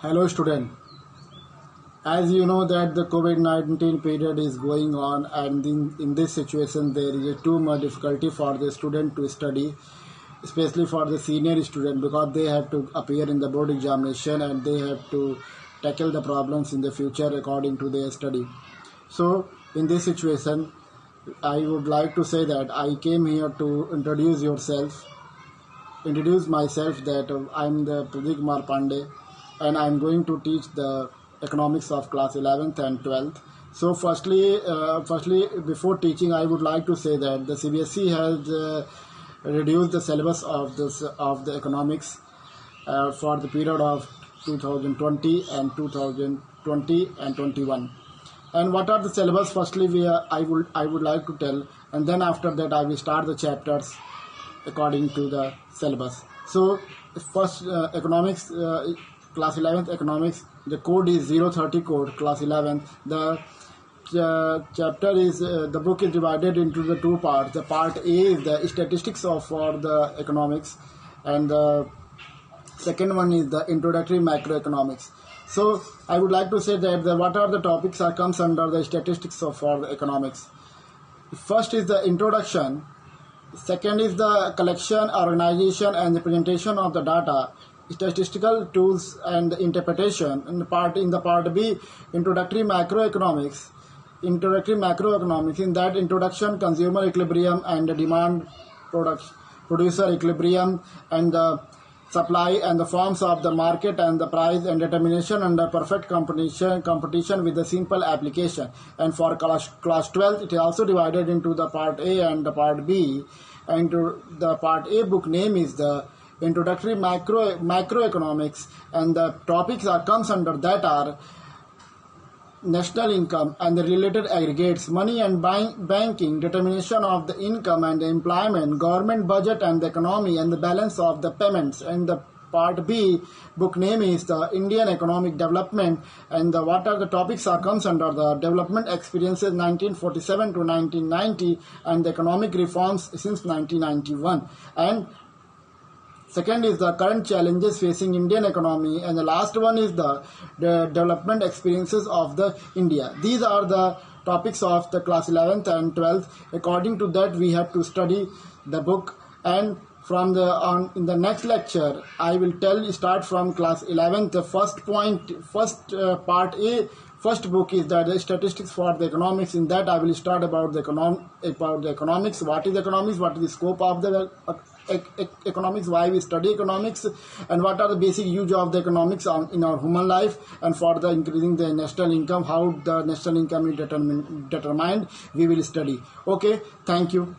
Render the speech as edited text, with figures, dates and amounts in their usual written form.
Hello student, as you know that the COVID-19 period is going on, and in this situation there is too much difficulty for the student to study, especially for the senior student, because they have to appear in the board examination and they have to tackle the problems in the future according to their study. So in this situation I would like to say that I came here to introduce myself, that I am the Pradeep Kumar Pandey, and I am going to teach the economics of class 11th and 12th. So firstly, before teaching, I would like to say that the CBSE has reduced the syllabus of the economics for the period of 2020 and 21. And what are the syllabus? Firstly, I would like to tell, and then after that I will start the chapters according to the syllabus. So first, economics, class 11th economics, the code is 030 code, class 11th. The chapter is the book is divided into the two parts. The part A is the statistics for the economics, and the second one is the introductory macroeconomics. So I would like to say that what are the topics that comes under the statistics for the economics. First is the introduction. Second is the collection, organization, and the presentation of the data, statistical tools, and interpretation. In the part B, introductory macroeconomics. In that introduction, consumer equilibrium and the demand producer equilibrium, and the supply and the forms of the market and the price and determination under perfect competition with the simple application. And for class 12, it is also divided into the part A and the part B. And the part A book name is the introductory macroeconomics, and the topics that comes under that are national income and the related aggregates, money and banking, determination of the income and the employment, government budget and the economy, and the balance of the payments. And the part B book name is the Indian economic development, and what are the topics that comes under the development experiences 1947 to 1990 and the economic reforms since 1991. And second is the current challenges facing Indian economy, and the last one is the development experiences of the India. These are the topics of the class 11th and 12th. According to that, we have to study the book, and from in the next lecture I will start from class 11th. The first part A, first book is that the statistics for the economics. In that I will start about the economics. What is economics? What is the scope of the economics? Why we study economics? And what are the basic use of the economics in our human life? And for the increasing the national income, how the national income is determined, we will study. Okay, thank you.